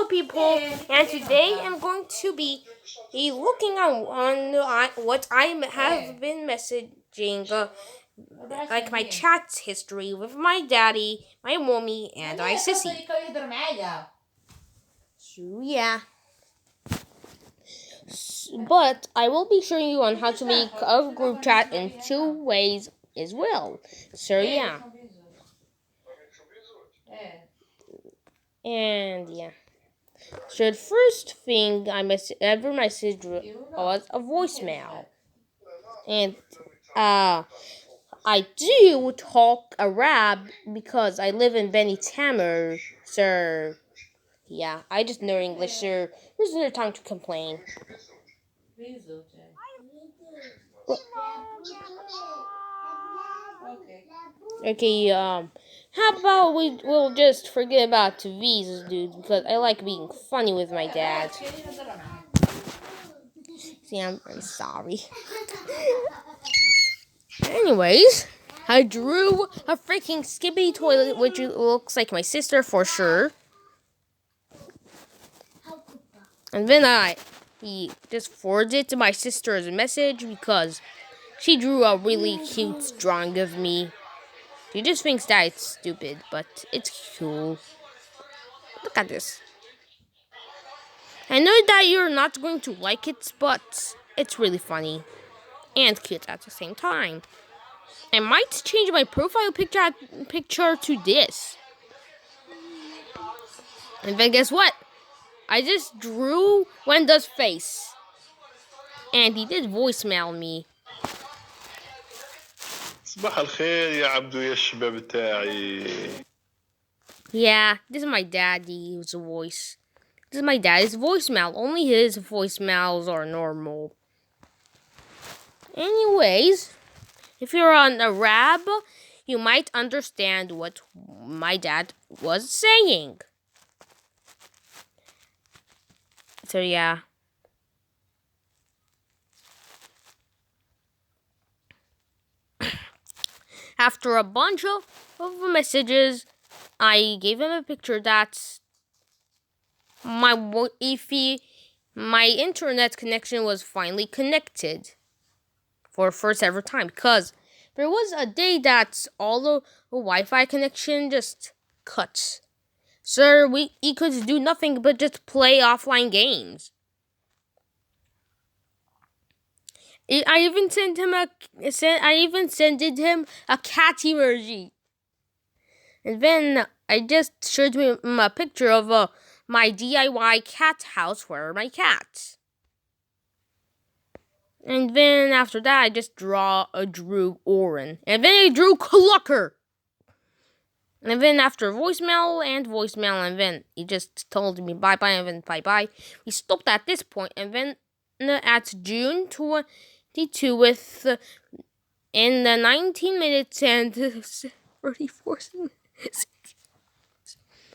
people, and today I'm going to be looking on what I have been messaging, like my chat history with my daddy, my mommy, and my sissy. So yeah. But I will be showing you on how to make a group chat in 2 ways as well. So yeah. And yeah. So the first thing ever messaged was a voicemail. And I do talk Arab because I live in Beni Tamer, sir. Yeah, I just know English, sir. There's no time to complain. Okay, how about we'll just forget about visas, dude, because I like being funny with my dad. See, I'm sorry. Anyways, I drew a freaking skippy toilet, which looks like my sister for sure. And then he just forwarded it to my sister as a message because she drew a really cute drawing of me. She just thinks that it's stupid, but it's cool. Look at this. I know that you're not going to like it, but it's really funny and cute at the same time. I might change my profile picture to this. And then guess what? I just drew Wenda's face. And he did voicemail me. صباح الخير يا عبدو يا الشباب تاعي. Yeah, this is my daddy's voice. This is my daddy's voicemail. Only his voicemails are normal. Anyways, if you're an Arab, you might understand what my dad was saying. So yeah. After a bunch of messages, I gave him a picture that's my internet connection was finally connected for first ever time, because there was a day that all the Wi-Fi connection just cut. So he could do nothing but just play offline games. I even sent him a cat emoji. And then I just showed him a picture of my DIY cat house for my cat. And then after that, I just drew Oren. And then I drew Clucker. And then after voicemail, and then he just told me bye-bye, and then bye-bye. We stopped at this point, and then at June 22 with in the 19 minutes and 34 seconds,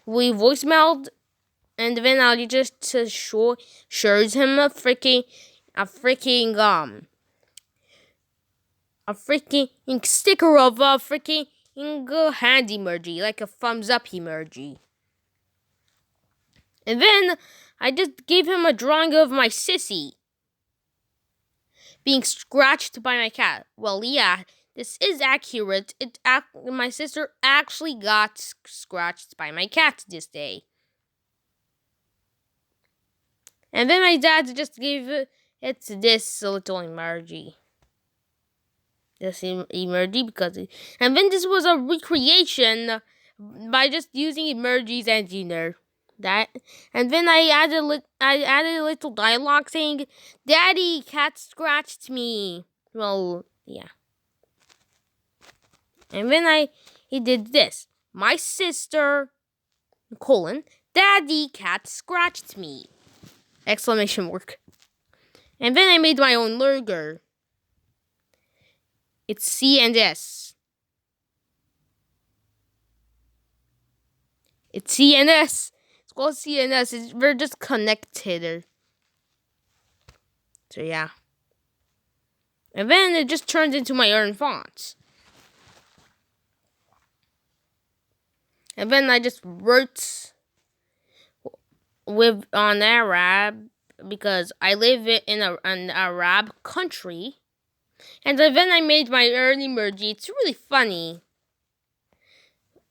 we voicemailed, and then I just shows him a freaking sticker of a freaking hand emoji, like a thumbs up emoji. And then I just gave him a drawing of my sissy being scratched by my cat. Well, yeah, this is accurate. My sister actually got scratched by my cat this day. And then my dad just gave it this little emoji. This emoji and then this was a recreation by just using emojis, and that. And then I added a little dialogue saying, "Daddy, cat scratched me." Well, yeah. And then he did this. My sister, Daddy, cat scratched me. Exclamation mark. And then I made my own logo. It's C and S. It's C and S. It's called C and S. We're just connected. So yeah. And then it just turned into my own fonts. And then I just wrote with on Arab because I live in an Arab country. And then I made my early emoji. It's really funny.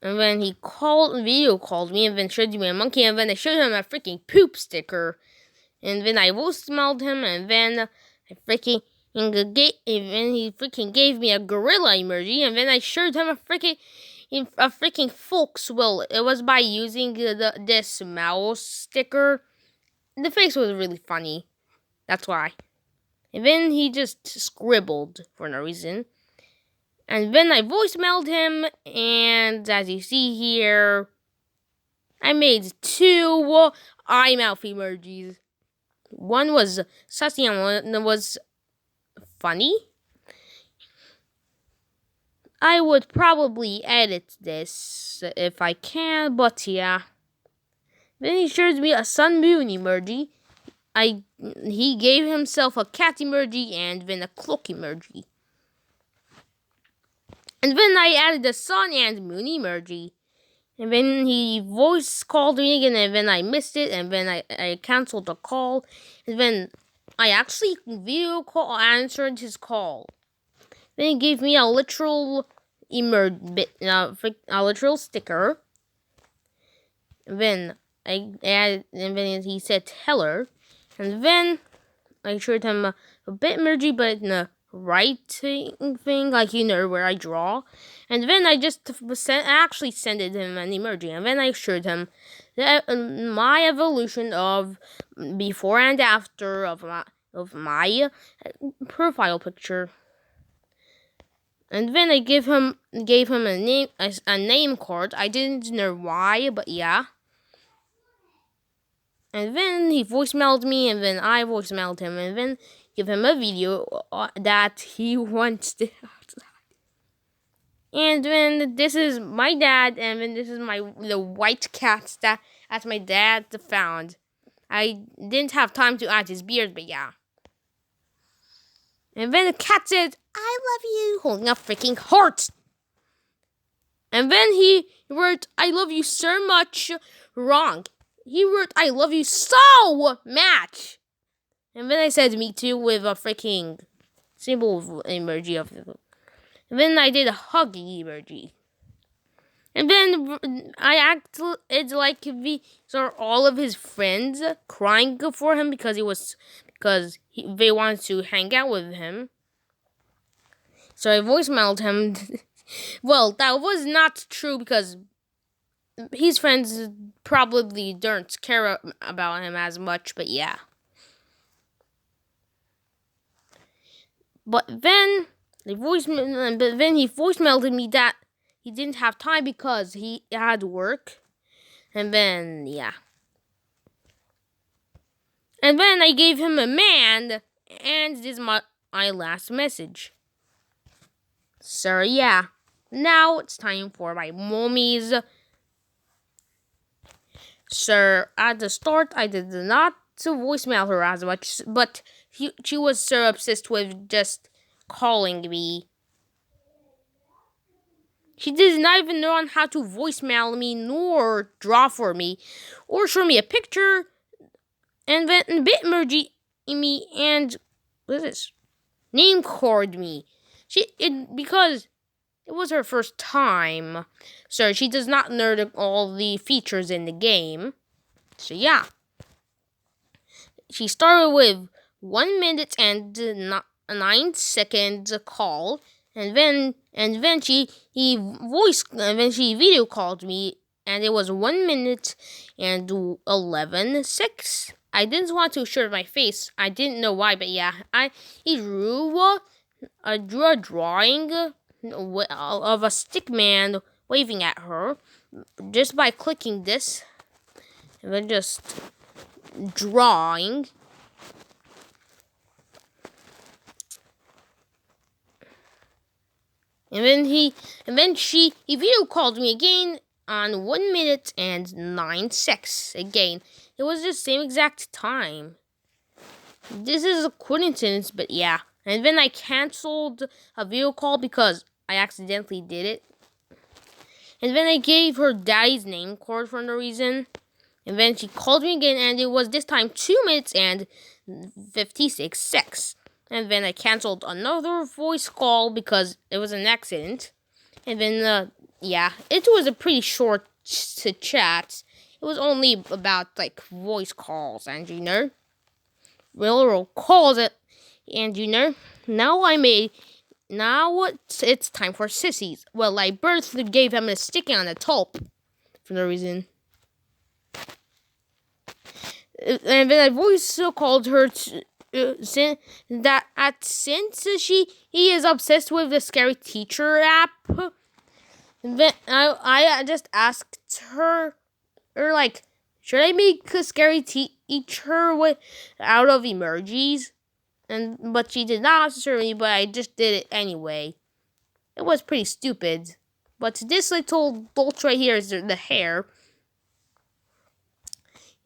And then he video called me, and then showed me a monkey, and then I showed him a freaking poop sticker. And then I voice smelled him, and then I freaking and then he freaking gave me a gorilla emoji, and then I showed him a freaking folks will. It was by using this mouse sticker. The face was really funny. That's why. And then he just scribbled for no reason. And then I voicemailed him, and as you see here, I made 2 eye mouth emojis. One was sussy and one was funny. I would probably edit this if I can, but yeah. Then he shows me a sun moon emoji. He gave himself a cat emoji and then a cloak emoji. And then I added the sun and moon emoji. And then he voice called me again, and then I missed it, and then I canceled the call. And then I actually video call answered his call. Then he gave me a literal a literal sticker. And then and then he said teller. And then I showed him a bit emoji, but in a writing thing, like where I draw. And then I just actually sent him an emoji, and then I showed him my evolution of before and after of my profile picture. And then I gave him a name card. I didn't know why, but yeah. And then he voicemailed me, and then I voicemailed him, and then give him a video that he wants to outside. And then this is my dad, and then this is the white cat that my dad found. I didn't have time to add his beard, but yeah. And then the cat said, "I love you," holding a freaking heart. And then he wrote, "I love you so much," wrong. He wrote, "I love you so much." And then I said, "Me too," with a freaking symbol emoji of it. And then I did a huggy emoji. And then I acted it's like these are all of his friends crying for him because they wanted to hang out with him. So I voicemailed him. Well, that was not true because his friends probably don't care about him as much, but yeah. But then he voicemailed me that he didn't have time because he had work. And then, yeah. And then I gave him a man, and this is my last message. So, yeah. Now it's time for my mommy's. So, at the start, I did not voicemail her as much, but she was so obsessed with just calling me. She did not even know how to voicemail me, nor draw for me, or show me a picture, and then a bit emoji me, and what is this? Name card me. Because it was her first time, so she does not know all the features in the game. So yeah. She started with 1 minute and 9 seconds call, and then she video called me, and it was 1 minute and 11:06. I didn't want to show my face. I didn't know why, but yeah, he drew a drawing of a stick man waving at her just by clicking this, and then just drawing. And then he video called me again on 1 minute and 9 seconds again. It was the same exact time. This is a coincidence, but yeah. And then I canceled a video call because I accidentally did it. And then I gave her daddy's name card for no reason. And then she called me again, and it was this time 2 minutes and 56 seconds. And then I canceled another voice call because it was an accident. And then, it was a pretty short chat. It was only about, like, voice calls, and real calls it. And now it's time for sissies. Well, I gave him a sticky on the top for no reason. And then I voice called her since he is obsessed with the scary teacher app. And then I just asked her, like, should I make a scary teacher out of emojis? But she did not answer me, but I just did it anyway. It was pretty stupid. But this little bolt right here is the hair.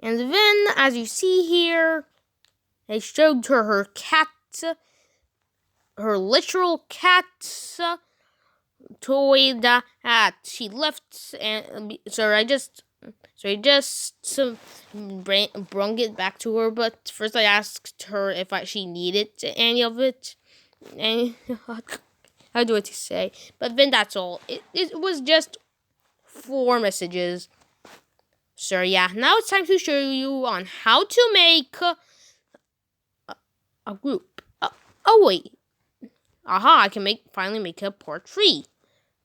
And then, as you see here, I showed her cat, her literal cat toy that she left, and so I just brought it back to her. But first, I asked her if she needed any of it, and I don't know what to say. But then that's all. It was just 4 messages. So yeah, now it's time to show you on how to make a group. Oh wait, I can finally make a part 3.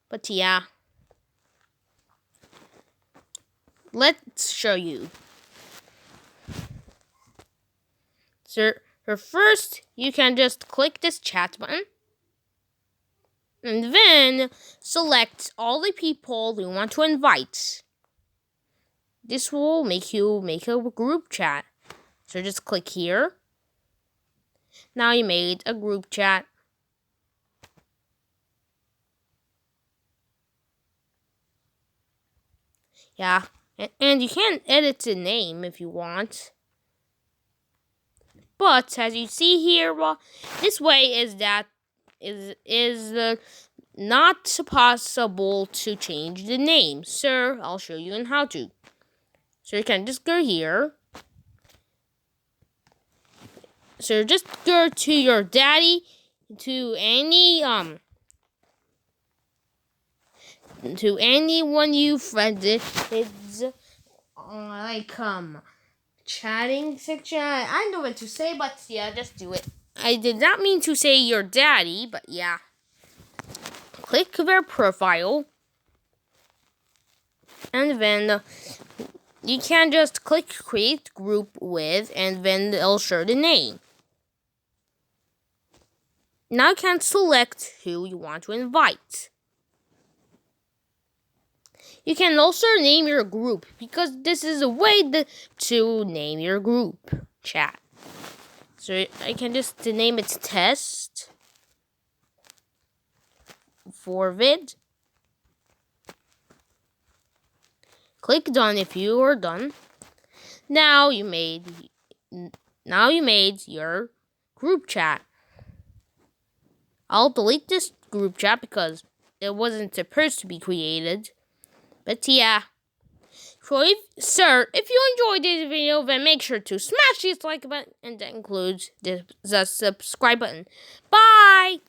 But yeah, let's show you. So first, you can just click this chat button, and then select all the people you want to invite. This will make you make a group chat. So just click here. Now you made a group chat. Yeah, and you can edit the name if you want. But as you see here, this way is not possible to change the name. So I'll show you how to. So you can just go here. So just go to your daddy, to anyone you friended. It's like chatting section. I don't know what to say, but yeah, just do it. I did not mean to say your daddy, but yeah. Click their profile, and then you can just click create group with, and then it'll show the name. Now you can select who you want to invite. You can also name your group, because this is a way to name your group chat. So I can just name it test for vid. Click done if you are done. Now you made your group chat. I'll delete this group chat because it wasn't supposed to be created. But yeah. So if you enjoyed this video, then make sure to smash this like button, and that includes the subscribe button. Bye!